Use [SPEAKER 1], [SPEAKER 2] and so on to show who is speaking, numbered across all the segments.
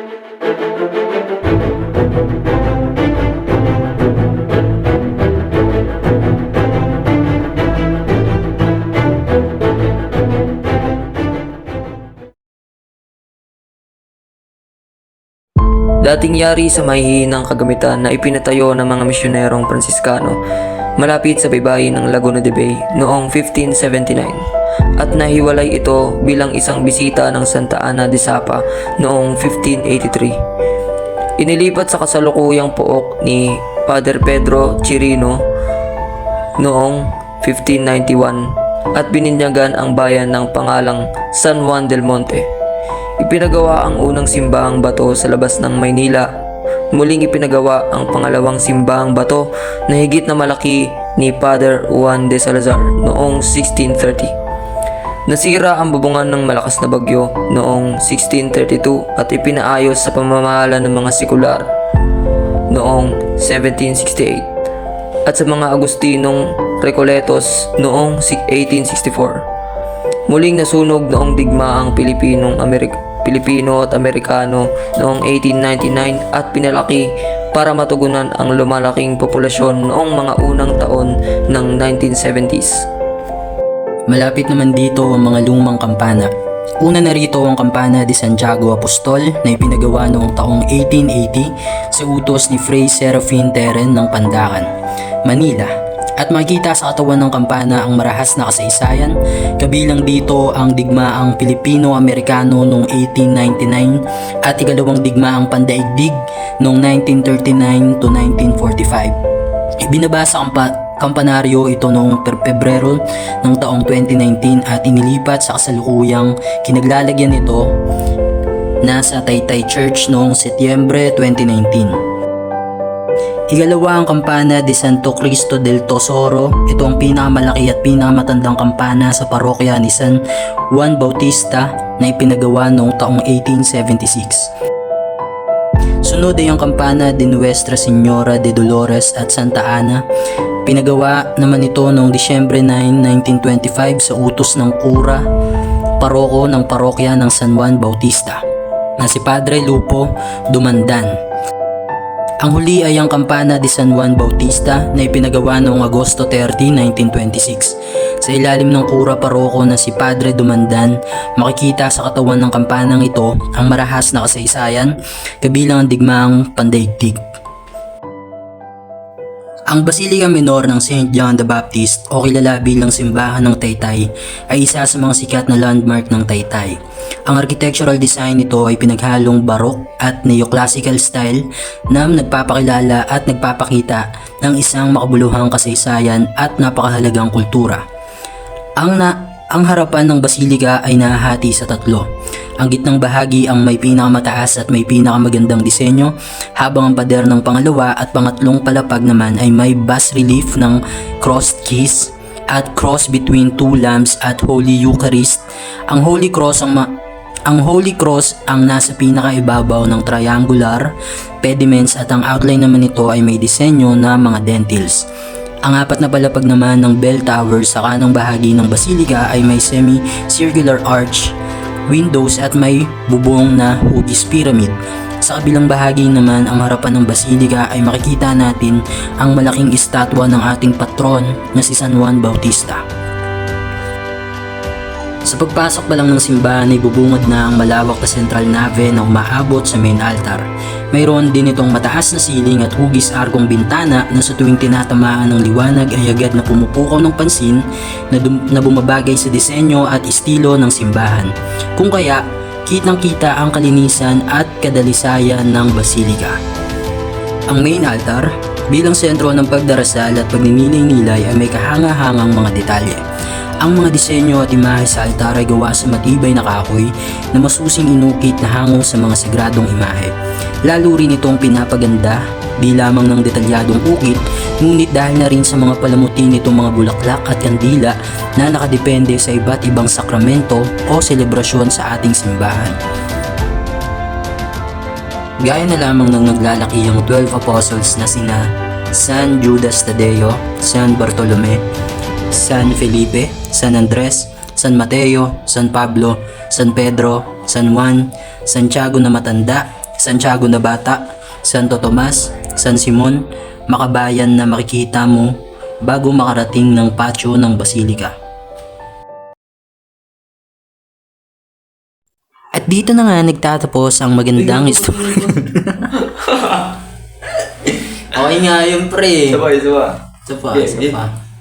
[SPEAKER 1] Dating yari sa mahihinang kagamitan na ipinatayo ng mga misyonerong Pransiskano malapit sa baybayin ng Laguna de Bay noong 1579 at nahiwalay ito bilang isang bisita ng Santa Ana de Sapa noong 1583. Inilipat sa kasalukuyang pook ni Father Pedro Chirino noong 1591 at bininyagan ang bayan ng pangalang San Juan del Monte. Ipinagawa ang unang simbahang bato sa labas ng Maynila. Muling ipinagawa ang pangalawang simbahang bato na higit na malaki ni Father Juan de Salazar noong 1630. Nasira ang bubungan ng malakas na bagyo noong 1632 at ipinaayos sa pamamahala ng mga sekular noong 1768 at sa mga Agustinong Recoletos noong 1864. Muling nasunog noong digmaang Pilipino at Amerikano noong 1899 at pinalaki para matugunan ang lumalaking populasyon noong mga unang taon ng 1970s.
[SPEAKER 2] Malapit naman dito ang mga lumang kampana. Una na rito ang Kampana de Santiago Apostol na ipinagawa noong taong 1880 sa utos ni Fray Serafin Teren ng Pandakan, Manila. At makikita sa katawan ng kampana ang marahas na kasaysayan, kabilang dito ang digmaang Pilipino-Amerikano noong 1899 at ikalawang digmaang pandaigdig noong 1939 to 1945. Ibinabasa ang kampanaryo ito noong Pebrero ng taong 2019 at inilipat sa kasalukuyang kinaglalagyan nito na sa Taytay Church noong Setyembre 2019. Ikalawa ang Kampana de Santo Cristo del Tesoro. Ito ang pinakamalaki at pinakamatandang kampana sa parokya ni San Juan Bautista na ipinagawa noong taong 1876. Sunod ay ang Kampana de Nuestra Señora de Dolores at Santa Ana. Pinagawa naman ito noong Disyembre 9, 1925 sa utos ng kura paroko ng parokya ng San Juan Bautista na si Padre Lupo Dumandan. Ang huli ay ang Kampana de San Juan Bautista na ipinagawa noong Agosto 30, 1926. Sa ilalim ng kura paroko na si Padre Dumandan, makikita sa katawan ng kampanang ito ang marahas na kasaysayan, kabilang ang digmaang pandaigdig. Ang Basilica Minor ng St. John the Baptist o kilala bilang Simbahan ng Taytay ay isa sa mga sikat na landmark ng Taytay. Ang architectural design nito ay pinaghalong Baroque at Neoclassical style na nagpapakilala at nagpapakita ng isang makabuluhang kasaysayan at napakahalagang kultura. Ang harapan ng basilika ay nahahati sa tatlo. Ang gitnang bahagi ang may pinakamataas at may pinakamagandang disenyo, habang ang pader ng pangalawa at pangatlong palapag naman ay may bas relief ng crossed keys at cross between two lambs at Holy Eucharist. Ang Holy Cross ang nasa pinakaibabaw ng triangular pediments at ang outline naman nito ay may disenyo na mga dentils. Ang apat na palapag naman ng bell tower sa kanang bahagi ng basilika ay may semi-circular arch windows at may bubong na hugis pyramid. Sa kabilang bahagi naman ang harapan ng basilika ay makikita natin ang malaking estatwa ng ating patron na si San Juan Bautista. Sa pagpasok pa lang ng simbahan ay bubungad na ang malawak na central nave na umaabot sa main altar. Mayroon din itong mataas na siling at hugis arkong bintana na sa tuwing tinatamaan ng liwanag ay agad na pumupukaw ng pansin na bumabagay sa disenyo at estilo ng simbahan. Kung kaya, kitang-kita ang kalinisan at kadalisayan ng basilika. Ang main altar, bilang sentro ng pagdarasal at pagninilay-nilay ay may kahanga-hangang mga detalye. Ang mga disenyo at imahe sa altar ay gawa sa matibay na kahoy na masusing inukit na hango sa mga sagradong imahe. Lalo rin itong pinapaganda di lamang ng detalyadong ukit, ngunit dahil na rin sa mga palamuti nitong mga bulaklak at kandila na nakadepende sa iba't ibang sakramento o selebrasyon sa ating simbahan. Gaya na lamang ng naglalakihang 12 apostles na sina San Judas Tadeo, San Bartolome, San Felipe, San Andres, San Mateo, San Pablo, San Pedro, San Juan, Santiago na Matanda, Santiago na Bata, Santo Tomas, San Simon, makabayan na makikita mo bago makarating ng patio ng Basilika. At dito na nga nagtatapos ang magandang istorya. Okay nga yun, pre. Isa pa.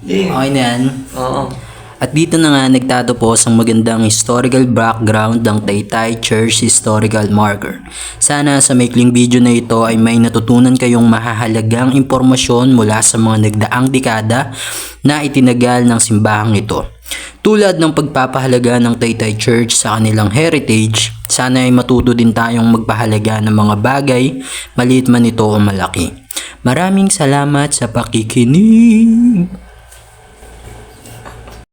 [SPEAKER 2] Okay na yan.
[SPEAKER 1] Oo.
[SPEAKER 2] At dito na nga nagtatapos ang magandang historical background ng Taytay Church Historical Marker. Sana sa maikling video na ito ay may natutunan kayong mahahalagang impormasyon mula sa mga nagdaang dekada na itinagal ng simbahang ito. Tulad ng pagpapahalaga ng Taytay Church sa kanilang heritage, sana ay matuto din tayong magpahalaga ng mga bagay, maliit man ito o malaki. Maraming salamat sa pakikinig!